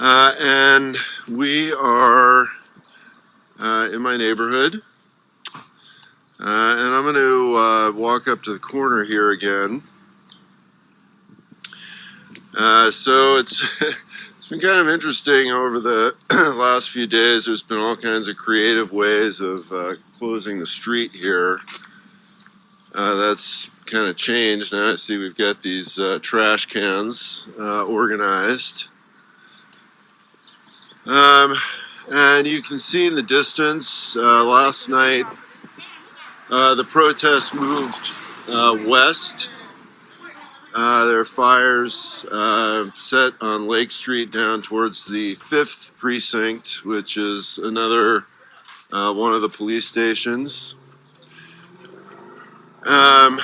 And we are in my neighborhood, and I'm going to walk up to the corner here again. So it's it's been kind of interesting over the last few days. There's been all kinds of creative ways of closing the street here. That's kind of changed. Now I see we've got these trash cans organized. And you can see in the distance, last night, the protest moved west. There are fires set on Lake Street down towards the 5th Precinct, which is another one of the police stations. And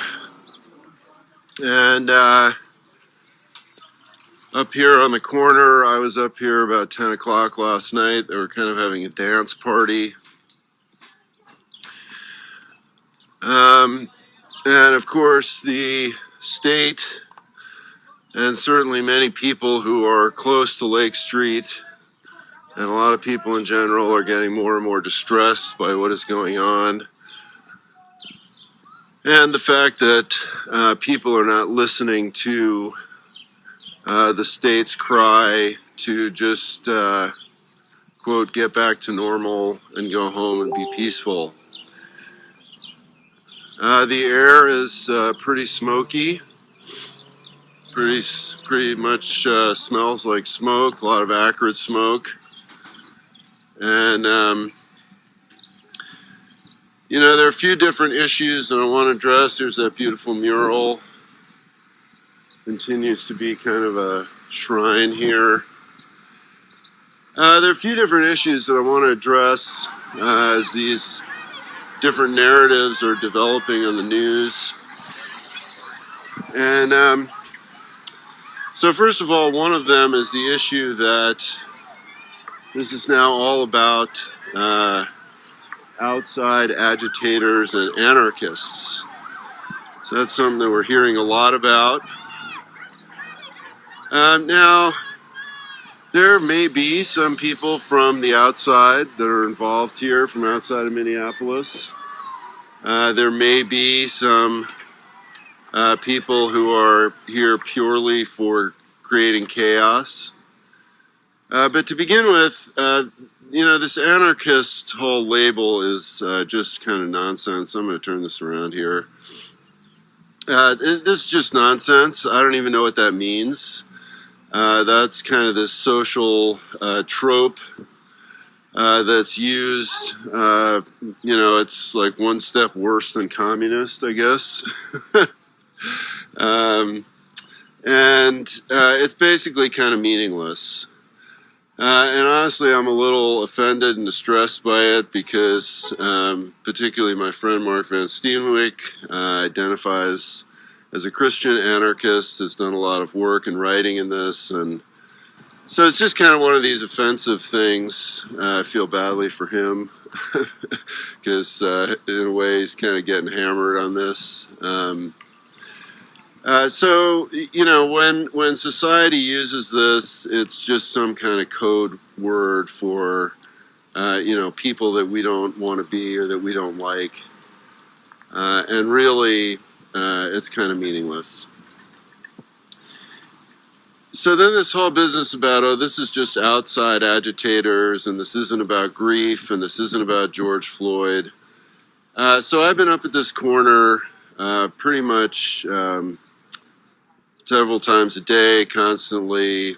up here on the corner, I was up here about 10 o'clock last night. They were kind of having a dance party. And of course, the state and certainly many people who are close to Lake Street and a lot of people in general are getting more and more distressed by what is going on. And the fact that people are not listening to the state's cry to just, quote, get back to normal and go home and be peaceful. The air is pretty smoky. Pretty much smells like smoke, a lot of acrid smoke. And, you know, there are a few different issues that I want to address. There's that beautiful mural. Continues to be kind of a shrine here. There are a few different issues that I want to address as these different narratives are developing on the news. And so first of all, one of them is the issue that this is now all about outside agitators and anarchists. So that's something that we're hearing a lot about. Now, there may be some people from the outside that are involved here, from outside of Minneapolis. There may be some people who are here purely for creating chaos. But to begin with, you know, this anarchist whole label is just kind of nonsense. I'm going to turn this around here. This is just nonsense. I don't even know what that means. That's kind of this social trope that's used. You know, it's like one step worse than communist, I guess. And it's basically kind of meaningless. And honestly, I'm a little offended and distressed by it because particularly my friend Mark Van Steenwyk identifies as a Christian anarchist, has done a lot of work and writing in this, and so it's just kind of one of these offensive things. I feel badly for him because in a way he's kind of getting hammered on this. So, you know, when society uses this, it's just some kind of code word for, you know, people that we don't want to be or that we don't like. And really, it's kind of meaningless. So then this whole business about, oh, this is just outside agitators, and this isn't about grief, and this isn't about George Floyd. So I've been up at this corner pretty much several times a day, constantly.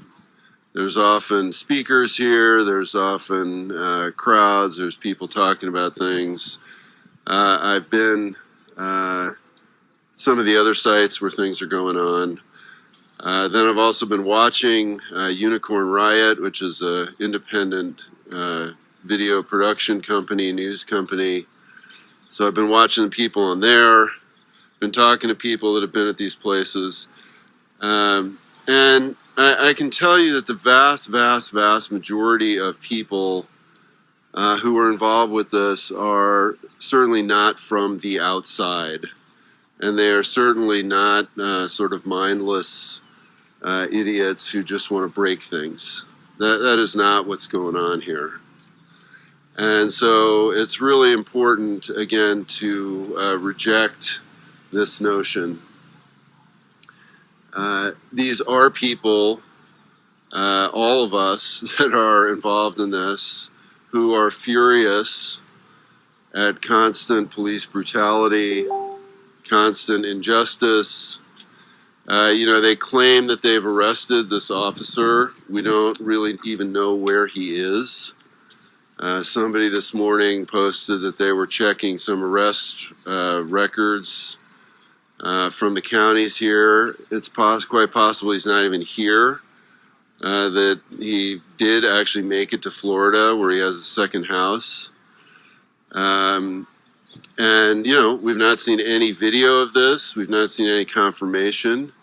There's often speakers here, there's often crowds, there's people talking about things. I've been some of the other sites where things are going on. Then I've also been watching Unicorn Riot, which is an independent video production company, news company. So I've been watching the people on there, been talking to people that have been at these places. And I can tell you that the vast majority of people who are involved with this are certainly not from the outside. And they are certainly not sort of mindless idiots who just want to break things. That is not what's going on here. And so it's really important, again, to reject this notion. These are people, all of us that are involved in this, who are furious at constant police brutality, constant injustice. They claim that they've arrested this officer. We don't really even know where he is. Somebody this morning posted that they were checking some arrest records from the counties here. It's quite possible he's not even here, that he did actually make it to Florida where he has a second house. And, we've not seen any video of this. We've not seen any confirmation.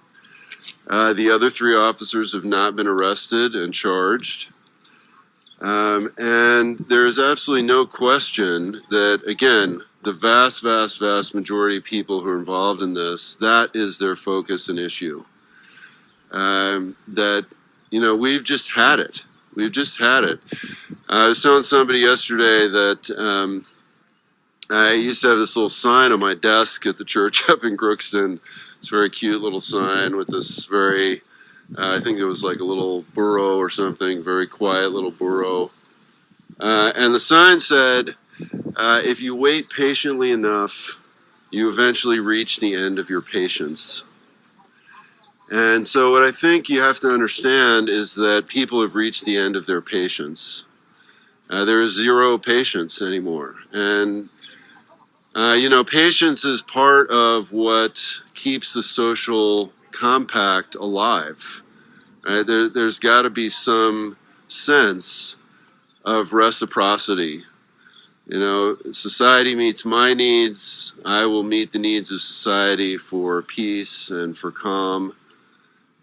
The other 3 officers have not been arrested and charged. And there is absolutely no question that, again, the vast, vast, vast majority of people who are involved in this, that is their focus and issue. We've just had it. We've just had it. I was telling somebody yesterday that I used to have this little sign on my desk at the church up in Crookston. It's a very cute little sign with this very, I think it was like a little burro or something, very quiet little burro. And the sign said, if you wait patiently enough, you eventually reach the end of your patience. And so what I think you have to understand is that people have reached the end of their patience. There is zero patience anymore. And, patience is part of what keeps the social compact alive. There's got to be some sense of reciprocity. Society meets my needs. I will meet the needs of society for peace and for calm.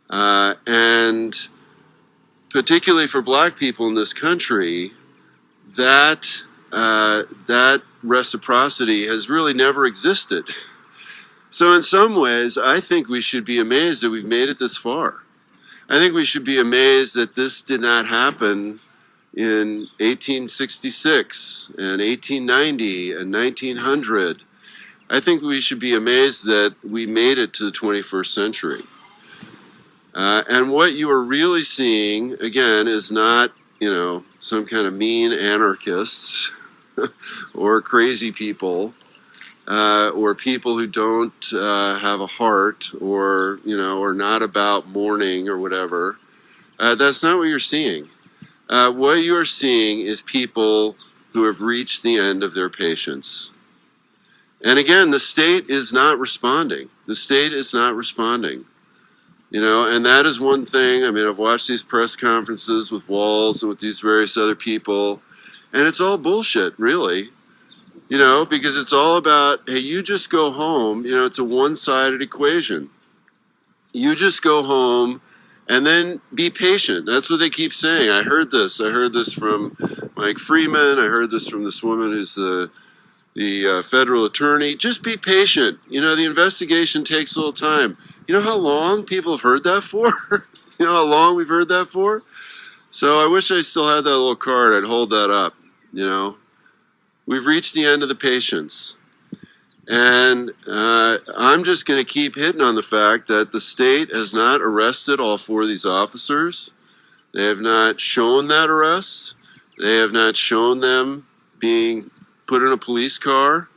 And particularly for black people in this country, that reciprocity has really never existed. So in some ways, I think we should be amazed that we've made it this far. I think we should be amazed that this did not happen in 1866 and 1890 and 1900. I think we should be amazed that we made it to the 21st century. And what you are really seeing, again, is not, some kind of mean anarchists or crazy people or people who don't have a heart or, are not about mourning or whatever. That's not what you're seeing. What you are seeing is people who have reached the end of their patience. And again, the state is not responding. The state is not responding. And that is one thing. I mean, I've watched these press conferences with Walls and with these various other people, and it's all bullshit, really. Because it's all about, hey, you just go home. It's a one-sided equation. You just go home and then be patient. That's what they keep saying. I heard this from Mike Freeman. I heard this from this woman who's the federal attorney. Just be patient. The investigation takes a little time. You know how long people have heard that for? You know how long we've heard that for? So I wish I still had that little card. I'd hold that up. We've reached the end of the patience. And I'm just going to keep hitting on the fact that the state has not arrested all 4 of these officers. They have not shown that arrest. They have not shown them being put in a police car.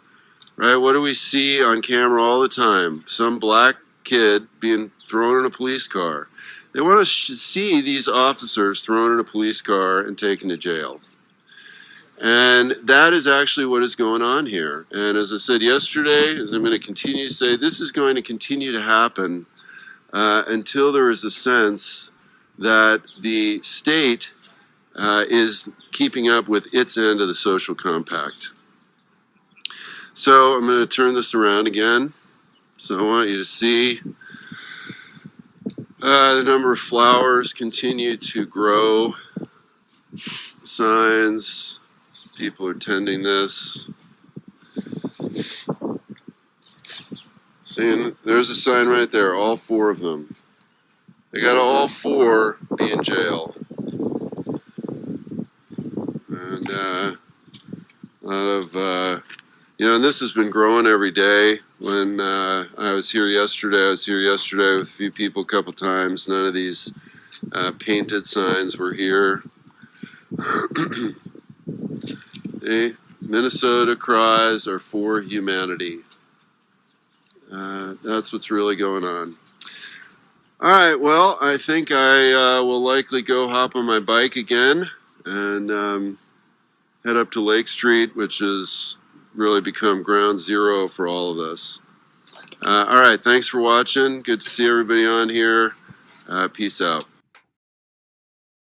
Right? What do we see on camera all the time? Some black kid being thrown in a police car. They want to see these officers thrown in a police car and taken to jail. And that is actually what is going on here. And as I said yesterday, as I'm going to continue to say, this is going to continue to happen until there is a sense that the state is keeping up with its end of the social compact. So I'm going to turn this around again. So I want you to see the number of flowers continue to grow. Signs. People are tending this. See, there's a sign right there, all 4 of them. They got all 4 be in jail. And this has been growing every day. When I was here yesterday, with a few people a couple times. None of these painted signs were here. The Minnesota cries are for humanity. That's what's really going on. All right, well, I think I will likely go hop on my bike again and head up to Lake Street, which has really become ground zero for all of us. All right, thanks for watching. Good to see everybody on here. Peace out.